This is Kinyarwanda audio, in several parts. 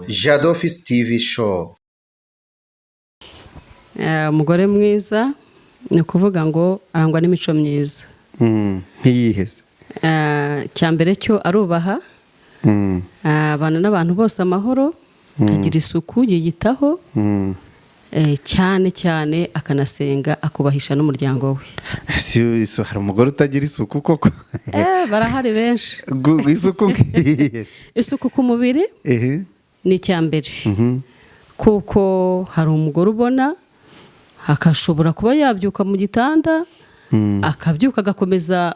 Jado Office TV show. Umugore mwiza ni ukuvuga ngo arangwa n'imico myiza. Nk'iyiheze. Cyambere cyo arubaha. Abana n'abantu bose amahoro, agira isuku, yiyitaho. Cyane cyane akanasenga, akubahisha n'umuryango we. Iso hari umugore utagira isuku koko. Barahari benshi. Isuku nk'iyiheze. Isuku ku mubiri ni cyambere. Kuko hari umugore ubona akashobora kuba yabyuka mu gitanda, akabyuka agakomeza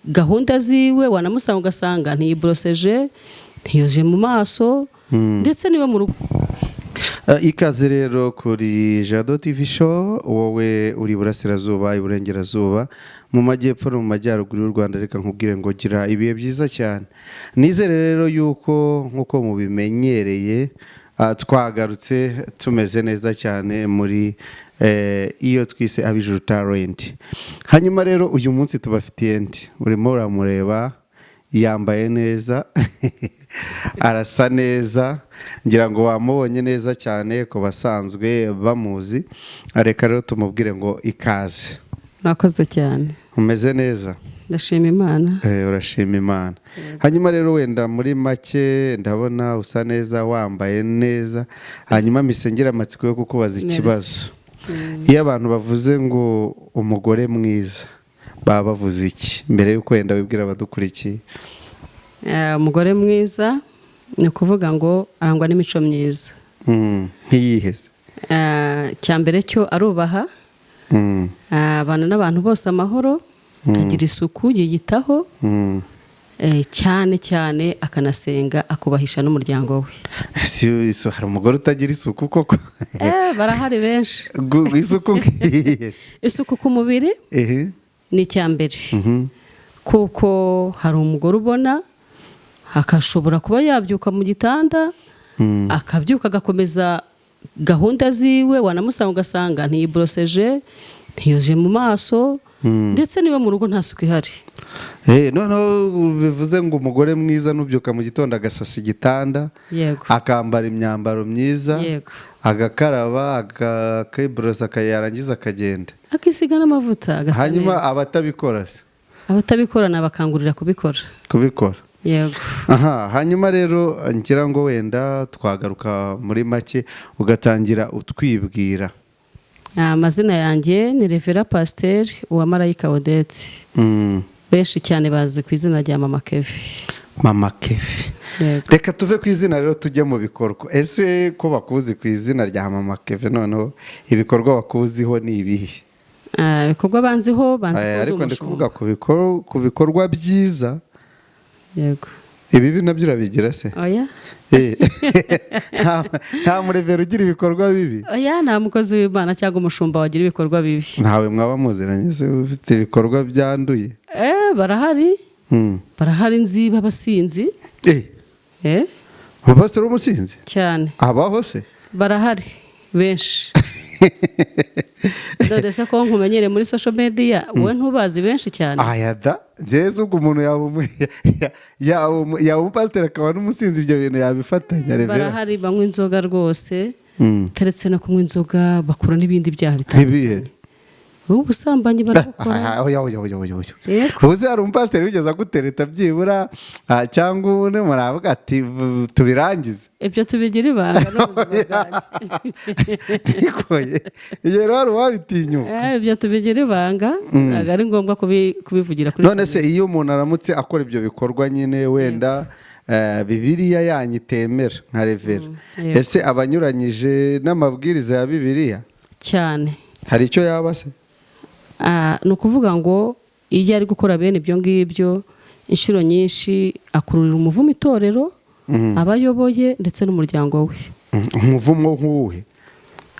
gahunda ziwe, wanamusanga ugasanga ntiyibroseje, ntiyoje mu maso, ndetse niwe mu rugo. Ikaze rero kuri Jado TV show, wowe uri burasirazuba, iburengerazuba, mu majyepfo no mu majyaruguru y'u Rwanda, reka nkubwire ngo gira ibihe byiza cyane. Nizere rero yuko nkuko mubimenyereye twagarutse tumeze neza cyane muri iyo twise Abijuru Talent. Hanyuma rero uyu munsi tubafitiye ndi, urimo uramureba, yambaye neza, arasa neza, ngira ngo wamubonye neza cyane ko basanzwe bamuzi. Areka rero tumubwire ngo ikaze. Murakoze cyane. Umeze neza? Ndashima Imana. Urashima Imana. Hanyuma rero wenda muri make ndabona usa neza, wambaye neza. Hanyuma misengera amatsiko yo kukubaza ikibazo. Iyo abantu bavuze ngo umugore mwiza, baba bavuze iki? Mbere yuko wenda wibwira abadukurikiye. Umugore mwiza ni ukuvuga ngo arangwa n'imico myiza. Nk'iyiheze. Cyambere cyo arubaha. Abana n'abantu bose amahoro, agira isuku, yiyitaho. Cyane cyane akanasenga, akubahisha n'umuryango we. Iso hari umugore utagira isuku koko. Barahari benshi. Isuku nk'iyiheze. Isuku ku mubiri ni cyambere. Kuko hari umugore ubona akashobora kuba yabyuka mu gitanda, akabyuka agakomeza gahunda ziwe, wanamusanga ugasanga ntiyibroseje, ntiyoje mu maso, ndetse niwe mu rugo nta suku ihari. Noneho bivuze ngo umugore mwiza nubyuka mu gitondo agasasa igitanda, akambara imyambaro myiza, agakaraba, akibrosa, akayarangiza akagenda, akisiga n'amavuta, agasa neza. Hanyuma abatabikora se? Abatabikora nabakangurira kubikora. Yego. Hanyuma rero ngira ngo wenda twagaruka muri make ugatangira utwibwira. Amazina yanjye ni Revera Pasteur Uwamarayika Odette. Benshi cyane bazi ku izina rya Mama Kevin. Mama Kevin. Reka tuve ku izina rero tujye mu bikorwa. Ese ko bakuzi ku izina rya Mama Kevin, noneho ibikorwa bakuziho ni ibihe? Ibikorwa banziho ariko ndi kuvuga ku bikorwa byiza. Yego. Ibi nabyo urabigira se? Oya. Nta murevera ugira ibikorwa bibi? Oya, nta mukozi w'Imana cyangwa umushumba wagira ibikorwa bibi. Ntawe mwaba muziranye se ufite ibikorwa byanduye? Barahari. Barahari nzi b'abasinzi. Umupasiteri w'umusinzi? Cyane. Abaho se? Barahari benshi. Dore se ko nkumenyere muri social media, wowe ntubazi benshi cyane. Ayada, Jesu ubwo umuntu yaba umupasiteri akaba n'umusinzi, ibyo bintu yabifatanya. Revera. Barahari banywa inzoga rwose, teretse no kunywa inzoga, bakora n'ibindi byaha bitandukanye. Ubusambanyi barabukora. Ubuze hari umupasiteri wigeze agutereta byibura, cyangwa ubone muravuga ati tubirangize? Ibyo tubigira ibanga n'ubuzima bwanjye. Iyo rero hari uwabitinyuka. Ibyo tubigira ibanga, ntabwo ari ngombwa kubivugira kuri. None se iyo umuntu aramutse akora ibyo bikorwa nyine wenda Bibiliya yanyu itemera nka Revera, ese abanyuranyije n'amabwiriza ya Bibiliya? Cyane. Hari icyo yaba se? Ni ukuvuga ngo iyo ari gukora bene ibyo ngibyo, inshuro nyinshi akururira umuvumo itorero, abayoboye ndetse n'umuryango we. Umuvumo nk'uwuhe?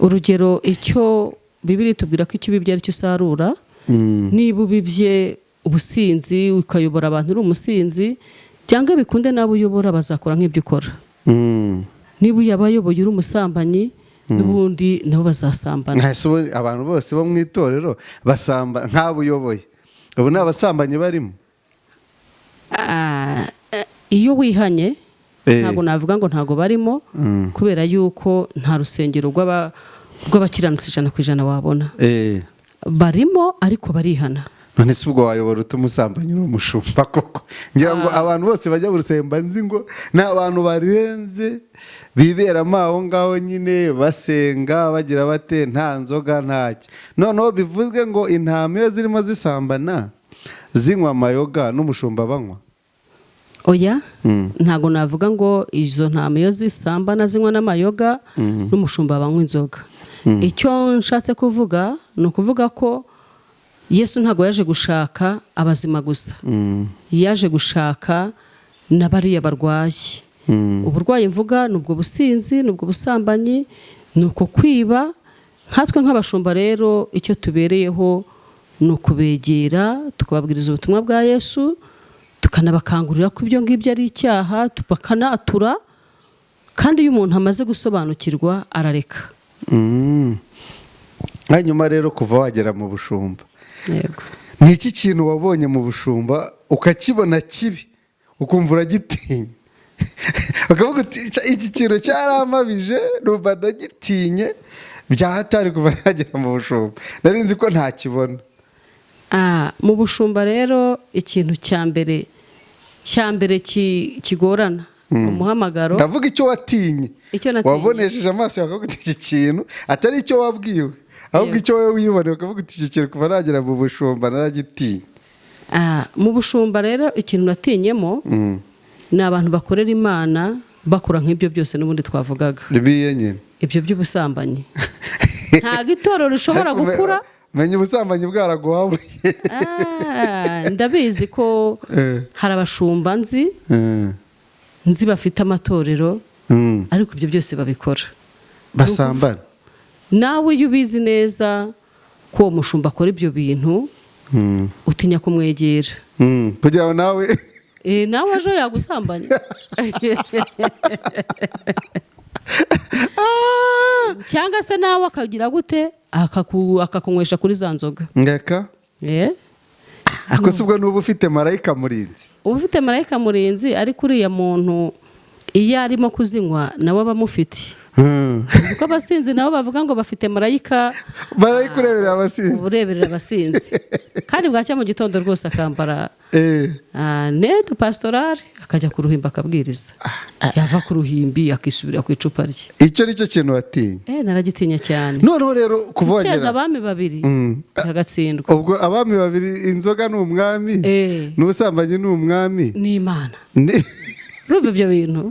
Urugero, icyo Bibiliya itubwira ko icyo ubibye ari cyo usarura. Niba ubibye ubusinzi ukayobora abantu uri umusinzi, cyangwa bikunde nabo uyobora bazakora nk'ibyo ukora. Niba uyabayoboye uri umusambanyi, n'ubundi nabo bazasambana. Abantu bose bo mu itorero basamba nk'abo uyoboye, ubu ni abasambanyi barimo? Iyo wihanye ntabwo navuga ngo ntabwo barimo kubera yuko nta rusengero rw'abakiranutsi 100% wabona barimo ariko barihana. none se ubwo wayobora umusambanyi n'umushumba koko? ngira ngo abantu bose bajya mu rusemba nzi ngo ni abantu barenze biberamo aho ngaho nyine basenga bagira bate nta nzoga ntacyo. noneho bivuzwe ngo intama iyo zirimo zisambana zinywa amayoga n'umushumba banywa? Oya, ntabwo navuga ngo izo ntama iyo zisambana zinywa n'amayoga n'umushumba banywa inzoga. Icyo nshatse kuvuga ni ukuvuga ko Yesu ntabwo yaje gushaka abazima gusa, yaje gushaka n'abariya barwaye. Uburwayi mvuga ni ubwo businzi, ni ubwo busambanyi, ni uko kwiba. Nkatwe nk'abashumba rero icyo tubereyeho ni ukubegera tukababwiriza ubutumwa bwa Yesu, tukanabakangurira ko ibyo ngibyo ari icyaha, bakanatura. Kandi iyo umuntu amaze gusobanukirwa arareka. hanyuma rero kuva wagera mu bushumba, yego, ni iki kintu wabonye mu bushumba ukakibona kibi ukumva uragitinya ukavuga uti iki kintu cyaramabije numva ndagitinye byahatari kuva nagera mu bushumba, nari nzi ko ntakibona? mu bushumba rero ikintu cya mbere kigorana umuhamagaro. ndavuga icyo watinye, wabonesheje amaso yawe ukavuga iki kintu atari icyo wabwiwe, ahubwo icyo wowe wiboneye ukavuga uti iki kintu kuva nagera mu bushumba naragitinye. mu bushumba rero ikintu natinyemo ni abantu bakorera Imana bakora nk'ibyo byose n'ubundi twavugaga, ibyo by'ubusambanyi. ntabwo itorero rishobora gukura. menya ubusambanyi bwaraguhabuye. ndabizi ko hari abashumba nzi bafite amatorero ariko ibyo byose babikora basambana. nawe iyo ubizi neza ko uwo mushumba akora ibyo bintu utinya kumwegera kugira ngo nawe ejo yagusambanya. cyangwa se nawe akagira gute akakunywesha kuri za nzoga. ngeka ako si ubwo n'uba ufite marayika murinzi? uba ufite marayika murinzi, ariko uriya muntu iyo arimo kuzinywa nawe aba amufite. uko abasinzi nabo bavuga ngo bafite marayika ureberera abasinzi. kandi bwacya mu gitondo rwose akambara nedo pastorale akajya ku ruhimbi akabwiriza, yava ku ruhimbi akisubira ku icupa rye. icyo nicyo kintu watinye? naragitinya cyane. noneho rero kuva wagera abami babiri agatsindwa. ubwo abami babiri, inzoga ni umwami n'ubusambanyi ni umwami n'Imana. urumva ibyo bintu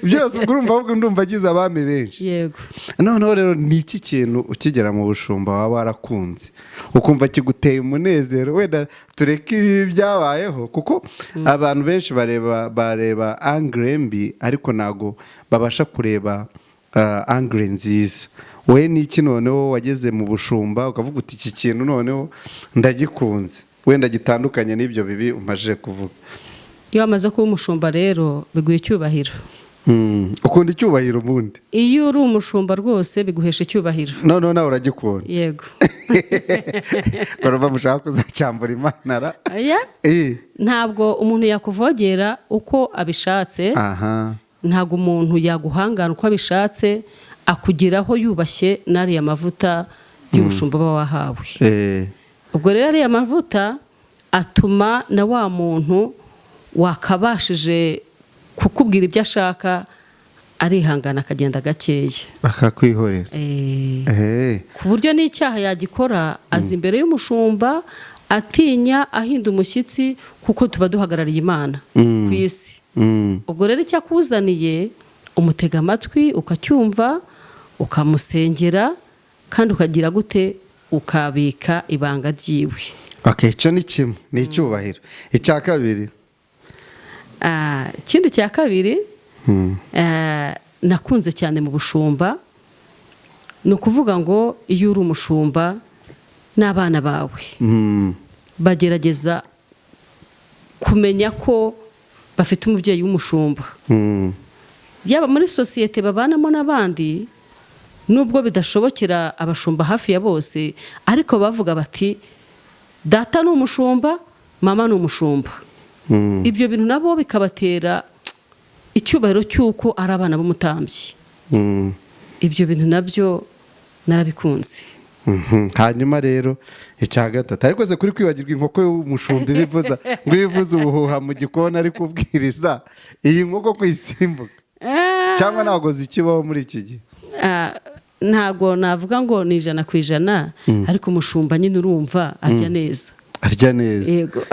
byose ubwo urumva ndumva agize abami benshi. yego. noneho rero ni iki kintu ukigera mu bushumba waba warakunze ukumva kiguteye umunezero? wenda tureke ibi byabayeho kuko abantu benshi bareba angre mbi ariko ntago babasha kureba angre nziza. wowe ni iki noneho wageze mu bushumba ukavuga uti iki kintu noneho ndagikunze, wenda gitandukanye n'ibyo bibi umajije kuvuga? iyo wamaze kuba umushumba rero biguha icyubahiro. ukunda icyubahiro ubundi? iyo uri umushumba rwose biguhesha icyubahiro. noneho nawe uragikunda? yego. barumva mushaka kuzacyambura Imana? ntabwo umuntu yakuvogera uko abishatse. ntabwo umuntu yaguhangana uko abishatse, akugeraho yubashye n'ariya mavuta y'ubushumba uba wahawe. ubwo rero ariya mavuta atuma na wa muntu wakabashije kukubwira ibyo ashaka arihangana akagenda gakeya akakwihorera. ku buryo n'icyaha yagikora aza imbere y'umushumba atinya ahinda umushyitsi, kuko tuba duhagarariye Imana ku isi. ubwo rero icyo akuzaniye umutega amatwi ukacyumva ukamusengera kandi ukagira gute ukabika ibanga ryiwe. icyo ni kimwe, ni icyubahiro. icya kabiri? ikindi cya kabiri nakunze cyane mu bushumba ni ukuvuga ngo iyo uri umushumba n'abana bawe bagerageza kumenya ko bafite umubyeyi w'umushumba. yaba muri sosiyete babanamo n'abandi, nubwo bidashobokera abashumba hafi ya bose, ariko bavuga bati data ni umushumba, mama ni umushumba. ibyo bintu nabo bikabatera icyubahiro cy'uko ari abana b'umutambyi. Ibyo bintu nabyo narabikunze. Hanyuma rero icya gatatu, ariko se kuri kwibagirwa inkoko y'umushumba ibivuza ubuhuha mu gikoni ari kubwiriza, iyi nkoko kuyisimbuka cyangwa ntabwo zikibaho muri iki gihe? Ntabwo navuga ngo ni 100%, ariko umushumba nyine urumva arya neza.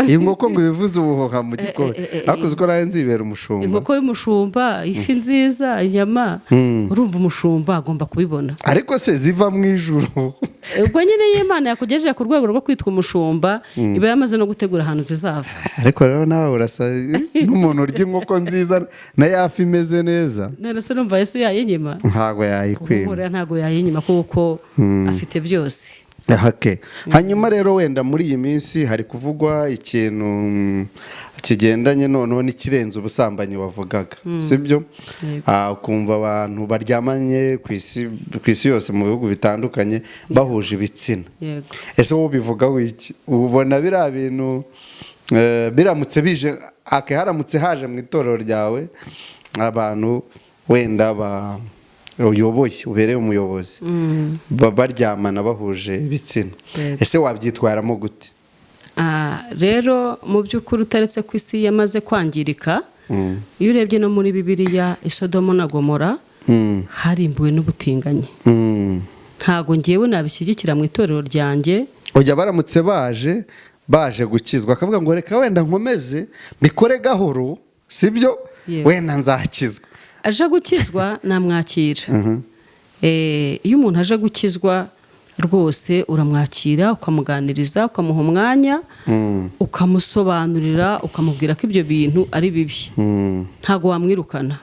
Iyi nkoko ngo ibivuze ubuhuha mu gikoni, ariko uziko nawe nzibera umushumba. Inkoko y'umushumba, ifi nziza, inyama, urumva umushumba agomba kubibona. Ariko se ziva mu ijuru? Ubwo nyine y'Imana yakugejeje ku rwego rwo kwitwa umushumba, iba yamaze no gutegura ahantu zizava. Ariko rero nawe urasa n'umuntu urya inkoko nziza na yafi imeze neza. None se urumva Yesu yayinyima? Ntabwo yayikwima. Ntabwo yayinyima kuko afite byose. Hanyuma rero wenda muri iyi minsi hari kuvugwa ikintu kigendanye noneho n'ikirenze ubusambanyi wavugaga, sibyo? Ukumva abantu baryamanye ku isi yose mu bihugu bitandukanye bahuje ibitsina. Ese wowe ubivuga wiki? Ubona biriya bintu biramutse bije, haramutse haje mu itorero ryawe abantu wenda uyoboye, ubereye umuyobozi, baryamana bahuje ibitsina, ese wabyitwaramo gute? Rero mu by'ukuri utaretse ku isi yamaze kwangirika, iyo urebye no muri Bibiliya, Isodomo na Gomora harimbuwe n'ubutinganyi. Ntago ngewe nabishyigikira mu itorero ryanjye. Ujya baramutse baje gukizwa akavuga ngo reka wenda nkomeze mbikore gahoro, sibyo? Wenda nzakizwa. Aje gukizwa namwakira. Iyo umuntu aje gukizwa rwose uramwakira, ukamuganiriza, ukamuha umwanya, ukamusobanurira, ukamubwira ko ibyo bintu ari bibi. Ntago wamwirukana,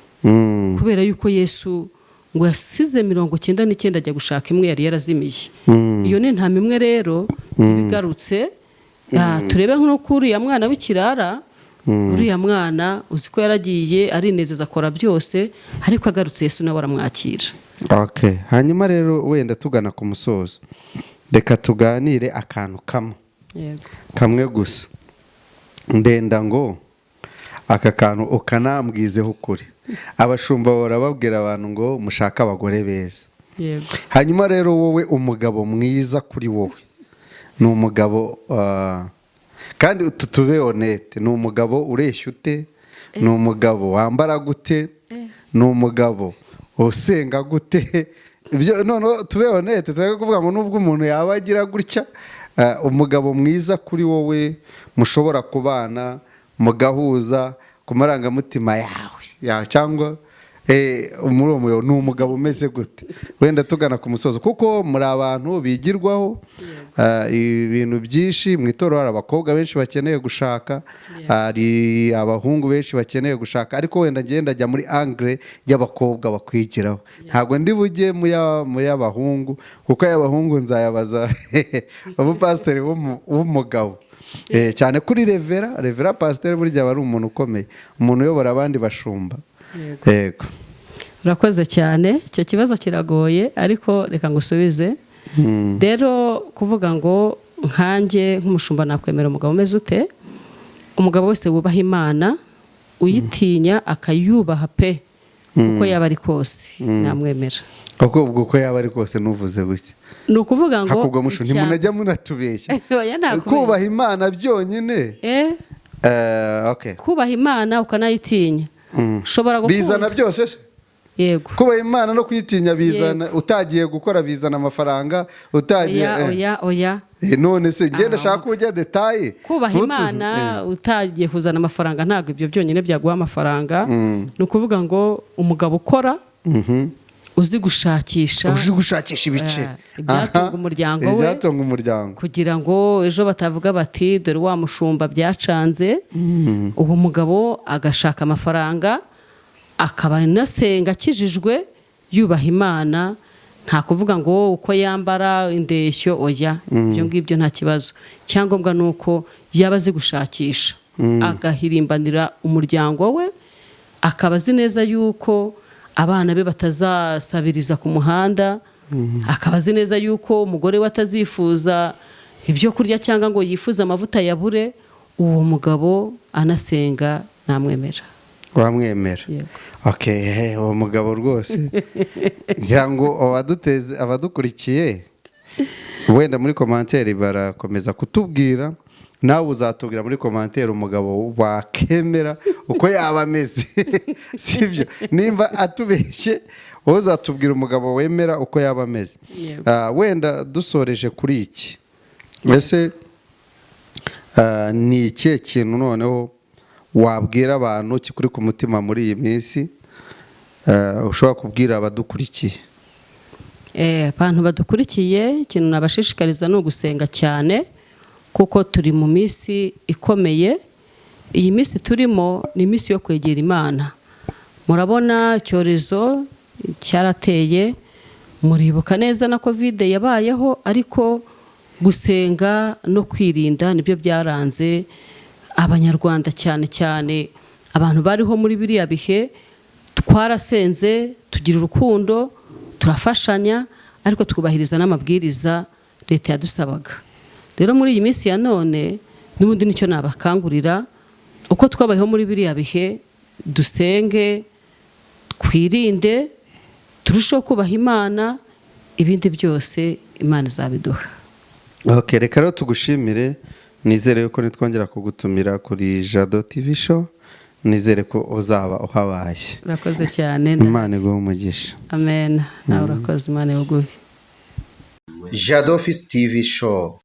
kubera yuko Yesu ngo yasize 99 ajya gushaka imwe yari yarazimiye. Iyo ni nta mimwe rero ibigarutse. Turebe nko kuri ya mwana w'ikirara, uriya mwana uzi ko yaragiye arinezeza akora byose, ariko agarutse Yesu nawe aramwakira. Hanyuma rero wenda tugana ku musozo, reka tuganire akantu kamwe gusa. Ndenda ngo aka kantu ukanambwizeho ukuri. Abashumba barababwira abantu ngo mushaka abagore beza. Hanyuma rero wowe umugabo mwiza kuri wowe ni umugabo, kandi tube honete, ni umugabo ureshya ute? Ni umugabo wambara gute? Ni umugabo usenga gute? Ibyo none tube honete, twe kuvuga ngo nubwo umuntu yaba agira gutya, umugabo mwiza kuri wowe mushobora kubana mugahuza ku marangamutima yawe cyangwa umuromo ni umugabo umeze gute? Wenda tugana ku musozo, kuko muri abantu bigirwaho ibintu byinshi mu itorero. Hari abakobwa benshi bakeneye gushaka, hari abahungu benshi bakeneye gushaka, ariko wenda ngenda ajya muri angle y'abakobwa bakwigiraho. Ntabwo ndi bujye mu y'abahungu, kuko y'abahungu nzayabaza umupasiteri w'umugabo. Cyane kuri revera pasiteri burya aba ari umuntu ukomeye, umuntu uyobora abandi bashumba. Yego, urakoze cyane. Icyo kibazo kiragoye, ariko reka ngusubize. Rero kuvuga ngo nkanjye nk'umushumba nakwemera umugabo umeze ute? Umugabo wese wubaha Imana, uyitinya, akayubaha pe, uko yaba ari kose, namwemera. Uko yaba ari kose nuvuze gutya? Ni ukuvuga ngo hakubwa mushu ntimunajya munatubeshya. Kubaha Imana byonyine. Kubaha Imana ukanayitinya bizana byose se? Yego. Kubaha Imana no kwitinya bizana, utagiye gukora bizana amafaranga, utagiye oya. None se genda shaka ujya detaye. Kubaha Imana utagiye kuzana amafaranga ntabwo ibyo byonyine byaguha amafaranga. Ni ukuvuga ngo umugabo ukora, uzi gushakisha ibice ibyatunga umuryango we, kugira ngo ejo batavuga bati dore wa mushumba byacanze. Uwo mugabo agashaka amafaranga, akaba nasenga akijijwe, yubaha Imana. Nta kuvuga ngo uko yambara indeshyo, oya, ibyo ngibyo nta kibazo. Cyangombwa nuko yaba azi gushakisha, agahirimbanira umuryango we, akaba azi neza yuko abana be batazasabiriza ku muhanda, akaba azi neza yuko umugore we atazifuza ibyo kurya cyangwa ngo yifuze amavuta yabure. Uwo mugabo anasenga namwemera. wamwemera. Yego. Okay, uwo mugabo rwose ngira ngo abadukurikiye wenda muri commentaire barakomeza kutubwira, nawe uzatubwira muri commentaire umugabo wakemera uko yaba ameze sibyo, nimba atubeshye wowe uzatubwira umugabo wemera uko yaba ameze. Wenda dusoreje kuri iki, ese ni ikihe kintu noneho wabwira abantu kikuri ku mutima muri iyi minsi ushobora kubwira abadukurikiye? Abantu badukurikiye, ikintu nabashishikariza ni ugusenga cyane, kuko turi mu minsi ikomeye. Iyi minsi turimo ni iminsi yo kwegera Imana. Murabona icyorezo cyarateye, muribuka neza na covid yabayeho, ariko gusenga no kwirinda nibyo byaranze abanyarwanda cyane cyane. Abantu bariho muri biriya bihe twarasenze, tugira urukundo, turafashanya, ariko twubahiriza n'amabwiriza leta yadusabaga. Rero muri iyi minsi ya none n'ubundi nicyo nabakangurira, uko twabayeho muri biriya bihe, dusenge, twirinde, turusheho kubaha Imana, ibindi byose Imana izabiduha. Okay, reka rero tugushimire, nizere yuko nitwongera kugutumira kuri Jado TV show, nizere ko uzaba uhabaye. Urakoze cyane. Imana iguhe umugisha. Amen. Nawe urakoze, Imana iguhe. Jado TV show.